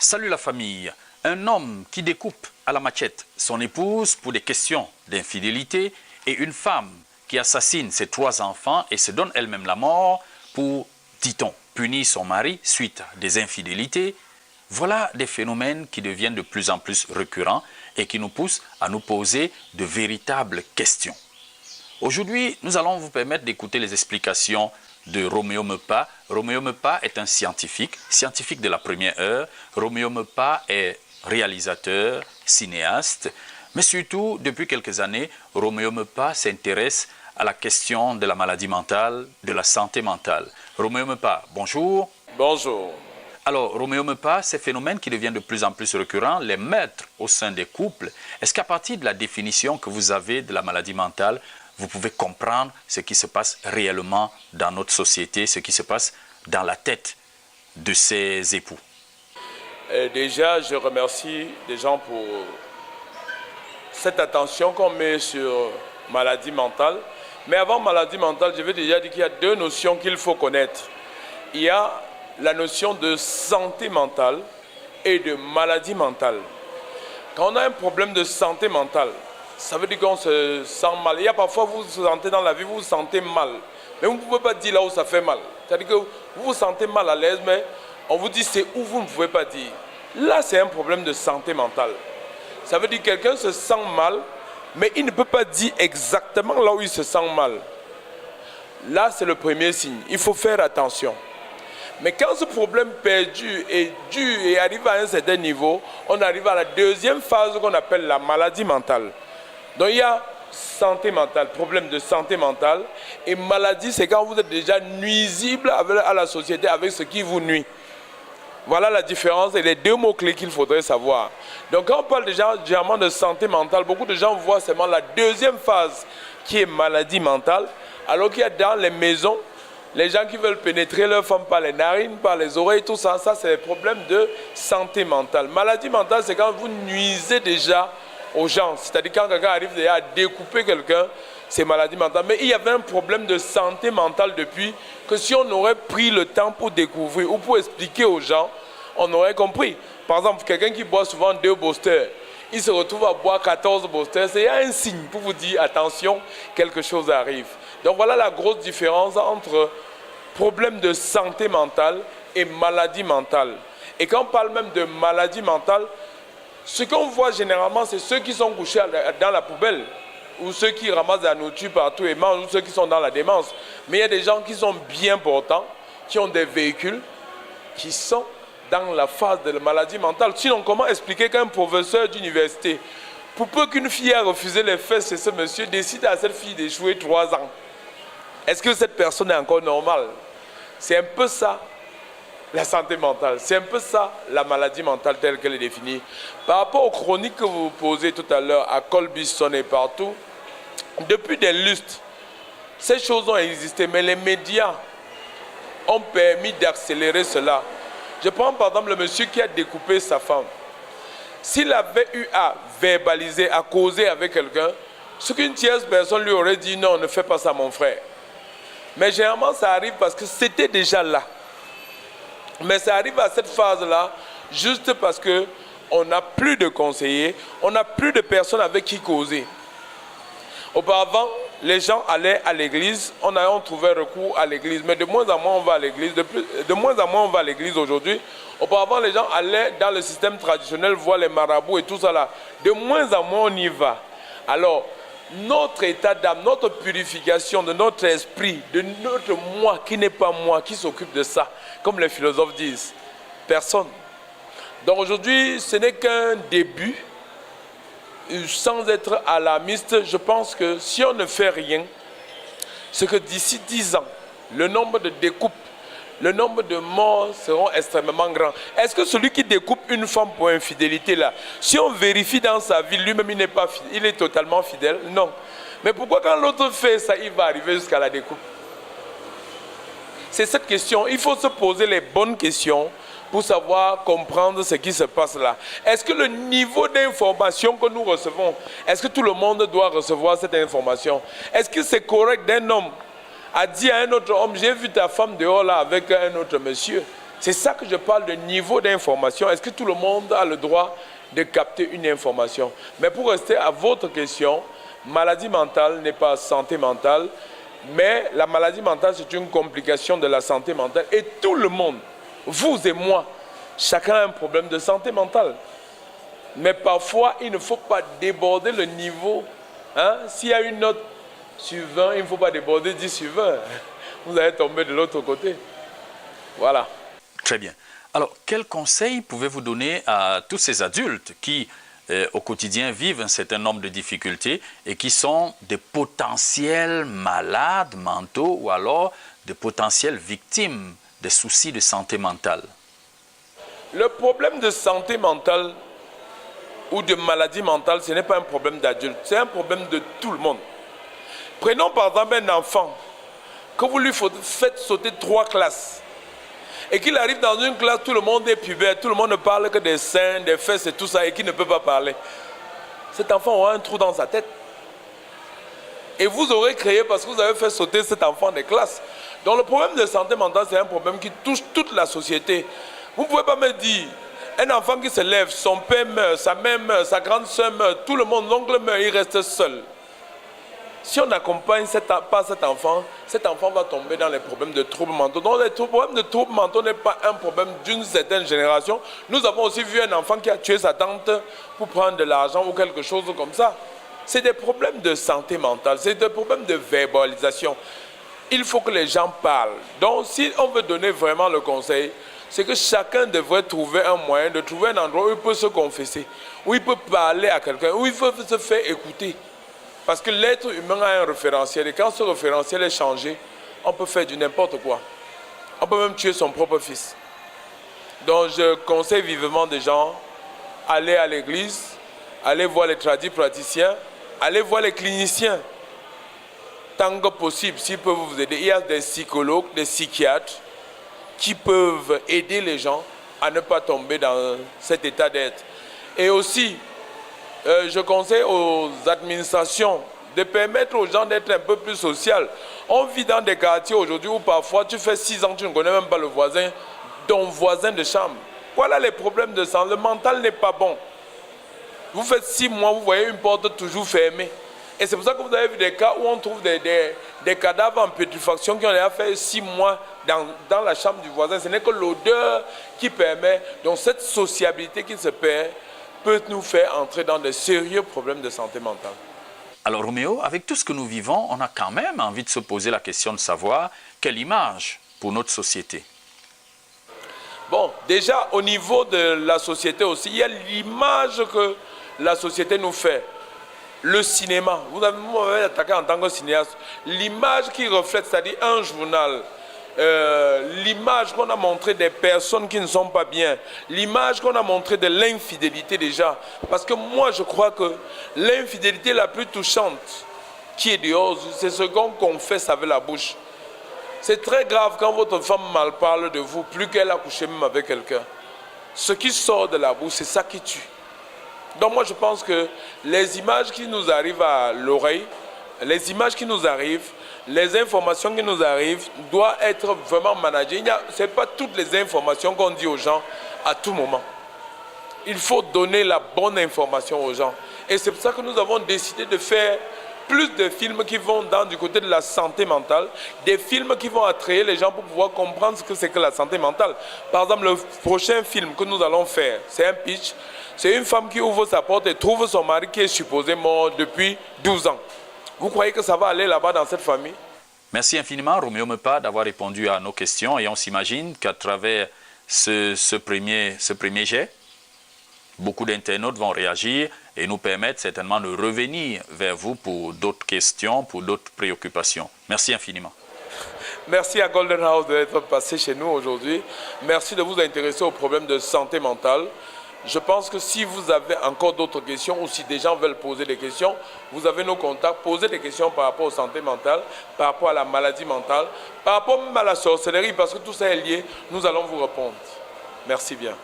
Salut la famille. Un homme qui découpe à la machette son épouse pour des questions d'infidélité et une femme qui assassine ses 3 enfants et se donne elle-même la mort pour, dit-on, punir son mari suite à des infidélités. Voilà des phénomènes qui deviennent de plus en plus récurrents et qui nous poussent à nous poser de véritables questions. Aujourd'hui, nous allons vous permettre d'écouter les explications de Roméo Mepa. Roméo Mepa est un scientifique de la première heure. Roméo Mepa est réalisateur, cinéaste, mais surtout, depuis quelques années, Roméo Mepa s'intéresse à la question de la maladie mentale, de la santé mentale. Roméo Mepa, bonjour. Bonjour. Alors, Roméo Mepa, ces phénomènes qui deviennent de plus en plus récurrents, les meurtres au sein des couples, est-ce qu'à partir de la définition que vous avez de la maladie mentale, vous pouvez comprendre ce qui se passe réellement dans notre société, ce qui se passe dans la tête de ces époux? Déjà, je remercie les gens pour cette attention qu'on met sur maladie mentale. Mais avant maladie mentale, je vais déjà dire qu'il y a 2 notions qu'il faut connaître. Il y a la notion de santé mentale et de maladie mentale. Quand on a un problème de santé mentale, ça veut dire qu'on se sent mal. Il y a parfois, vous vous sentez dans la vie, vous vous sentez mal. Mais vous ne pouvez pas dire là où ça fait mal. C'est-à-dire que vous vous sentez mal à l'aise, mais on vous dit c'est où vous ne pouvez pas dire. Là, c'est un problème de santé mentale. Ça veut dire que quelqu'un se sent mal, mais il ne peut pas dire exactement là où il se sent mal. Là, c'est le premier signe. Il faut faire attention. Mais quand ce problème perdure et dure et arrive à un certain niveau, on arrive à la deuxième phase qu'on appelle la maladie mentale. Donc il y a santé mentale, problème de santé mentale, et maladie, c'est quand vous êtes déjà nuisible à la société avec ce qui vous nuit. Voilà la différence et les 2 mots-clés qu'il faudrait savoir. Donc quand on parle déjà généralement de santé mentale, beaucoup de gens voient seulement la deuxième phase qui est maladie mentale, alors qu'il y a dans les maisons, les gens qui veulent pénétrer leur femme par les narines, par les oreilles, tout ça, ça c'est des problèmes de santé mentale. Maladie mentale, c'est quand vous nuisez déjà aux gens. C'est-à-dire quand quelqu'un arrive déjà à découper quelqu'un, c'est maladie mentale. Mais il y avait un problème de santé mentale depuis que si on aurait pris le temps pour découvrir ou pour expliquer aux gens, on aurait compris. Par exemple, quelqu'un qui boit souvent 2 Bosters, il se retrouve à boire 14 Bosters, c'est un signe pour vous dire attention, quelque chose arrive. Donc voilà la grosse différence entre problème de santé mentale et maladie mentale. Et quand on parle même de maladie mentale, ce qu'on voit généralement, c'est ceux qui sont couchés dans la poubelle, ou ceux qui ramassent la nourriture partout et mangent, ou ceux qui sont dans la démence. Mais il y a des gens qui sont bien portants, qui ont des véhicules, qui sont dans la phase de la maladie mentale. Sinon, comment expliquer qu'un professeur d'université, pour peu qu'une fille ait refusé les fesses et ce monsieur décide à cette fille d'échouer 3 ans? Est-ce que cette personne est encore normale? C'est un peu ça, la santé mentale. C'est un peu ça, la maladie mentale telle qu'elle est définie. Par rapport aux chroniques que vous posez tout à l'heure à Colbison et partout, depuis des lustres, ces choses ont existé, mais les médias ont permis d'accélérer cela. Je prends par exemple le monsieur qui a découpé sa femme. S'il avait eu à verbaliser, à causer avec quelqu'un, ce qu'une tierce personne lui aurait dit, non, ne fais pas ça mon frère. Mais généralement ça arrive parce que c'était déjà là. Mais ça arrive à cette phase-là, juste parce qu'on n'a plus de conseillers, on n'a plus de personnes avec qui causer. Auparavant, les gens allaient à l'église, on trouvait recours à l'église, mais de moins en moins on va à l'église, de moins en moins on va à l'église aujourd'hui. Auparavant, les gens allaient dans le système traditionnel voir les marabouts et tout ça là. De moins en moins on y va. Alors, notre état d'âme, notre purification de notre esprit, de notre moi qui n'est pas moi, qui s'occupe de ça, comme les philosophes disent, personne. Donc aujourd'hui, ce n'est qu'un début. Sans être alarmiste, je pense que si on ne fait rien, c'est que d'ici 10 ans, le nombre de découpes, le nombre de morts seront extrêmement grands. Est-ce que celui qui découpe une femme pour infidélité là, si on vérifie dans sa vie, lui-même il n'est pas fidèle, il est totalement fidèle? Non. Mais pourquoi quand l'autre fait ça, il va arriver jusqu'à la découpe? C'est cette question. Il faut se poser les bonnes questions pour savoir comprendre ce qui se passe là. Est-ce que le niveau d'information que nous recevons, est-ce que tout le monde doit recevoir cette information? Est-ce que c'est correct d'un homme à dire à un autre homme, j'ai vu ta femme dehors là avec un autre monsieur? C'est ça que je parle de niveau d'information. Est-ce que tout le monde a le droit de capter une information? Mais pour rester à votre question, maladie mentale n'est pas santé mentale, mais la maladie mentale, c'est une complication de la santé mentale. Et tout le monde, vous et moi, chacun a un problème de santé mentale. Mais parfois, il ne faut pas déborder le niveau. Hein? S'il y a une note sur 20, il ne faut pas déborder 10 sur 20. Vous allez tomber de l'autre côté. Voilà. Très bien. Alors, quels conseils pouvez-vous donner à tous ces adultes qui, au quotidien, vivent un certain nombre de difficultés et qui sont des potentiels malades mentaux ou alors des potentielles victimes des soucis de santé mentale? Le problème de santé mentale ou de maladie mentale, ce n'est pas un problème d'adulte, c'est un problème de tout le monde. Prenons par exemple un enfant que vous lui faites sauter 3 classes et qu'il arrive dans une classe, tout le monde est pubère, tout le monde ne parle que des seins, des fesses et tout ça et qu'il ne peut pas parler. Cet enfant aura un trou dans sa tête. Et vous aurez créé parce que vous avez fait sauter cet enfant des classes. Donc le problème de santé mentale, c'est un problème qui touche toute la société. Vous ne pouvez pas me dire, un enfant qui se lève, son père meurt, sa mère meurt, sa grande soeur meurt, tout le monde, l'oncle meurt, il reste seul. Si on n'accompagne pas cet enfant va tomber dans les problèmes de troubles mentaux. Donc les problèmes de troubles mentaux n'est pas un problème d'une certaine génération. Nous avons aussi vu un enfant qui a tué sa tante pour prendre de l'argent ou quelque chose comme ça. C'est des problèmes de santé mentale, c'est des problèmes de verbalisation. Il faut que les gens parlent. Donc si on veut donner vraiment le conseil, c'est que chacun devrait trouver un moyen de trouver un endroit où il peut se confesser, où il peut parler à quelqu'un, où il peut se faire écouter. Parce que l'être humain a un référentiel et quand ce référentiel est changé, on peut faire du n'importe quoi. On peut même tuer son propre fils. Donc je conseille vivement des gens, aller à l'église, aller voir les praticiens, aller voir les cliniciens. Tant que possible, s'ils peuvent vous aider. Il y a des psychologues, des psychiatres qui peuvent aider les gens à ne pas tomber dans cet état d'être. Et aussi, je conseille aux administrations de permettre aux gens d'être un peu plus sociaux. On vit dans des quartiers aujourd'hui où parfois tu fais 6 ans, tu ne connais même pas le voisin, ton voisin de chambre. Voilà les problèmes de santé. Le mental n'est pas bon. Vous faites 6 mois, vous voyez une porte toujours fermée. Et c'est pour ça que vous avez vu des cas où on trouve des cadavres en putréfaction qui ont déjà fait 6 mois dans la chambre du voisin. Ce n'est que l'odeur qui permet. Donc cette sociabilité qui se perd peut nous faire entrer dans de sérieux problèmes de santé mentale. Alors Roméo, avec tout ce que nous vivons, on a quand même envie de se poser la question de savoir quelle image pour notre société. Bon, déjà au niveau de la société aussi, il y a l'image que la société nous fait. Le cinéma, vous m'avez attaqué en tant que cinéaste, l'image qui reflète, c'est-à-dire un journal, l'image qu'on a montrée des personnes qui ne sont pas bien, l'image qu'on a montrée de l'infidélité déjà. Parce que moi, je crois que l'infidélité la plus touchante qui est dehors, c'est ce qu'on confesse avec la bouche. C'est très grave quand votre femme mal parle de vous, plus qu'elle a couché même avec quelqu'un. Ce qui sort de la bouche, c'est ça qui tue. Donc moi, je pense que les images qui nous arrivent à l'oreille, les images qui nous arrivent, les informations qui nous arrivent doivent être vraiment managées. Ce n'est pas toutes les informations qu'on dit aux gens à tout moment. Il faut donner la bonne information aux gens. Et c'est pour ça que nous avons décidé de faire plus de films qui vont du côté de la santé mentale, des films qui vont attirer les gens pour pouvoir comprendre ce que c'est que la santé mentale. Par exemple, le prochain film que nous allons faire, c'est un pitch. C'est une femme qui ouvre sa porte et trouve son mari qui est supposé mort depuis 12 ans. Vous croyez que ça va aller là-bas dans cette famille? Merci infiniment, Roméo Mepa, d'avoir répondu à nos questions. Et on s'imagine qu'à travers ce premier jet, beaucoup d'internautes vont réagir et nous permettre certainement de revenir vers vous pour d'autres questions, pour d'autres préoccupations. Merci infiniment. Merci à Golden House d'être passé chez nous aujourd'hui. Merci de vous intéresser aux problèmes de santé mentale. Je pense que si vous avez encore d'autres questions ou si des gens veulent poser des questions, vous avez nos contacts, posez des questions par rapport aux santé mentale, par rapport à la maladie mentale, par rapport même à la sorcellerie, parce que tout ça est lié, nous allons vous répondre. Merci bien.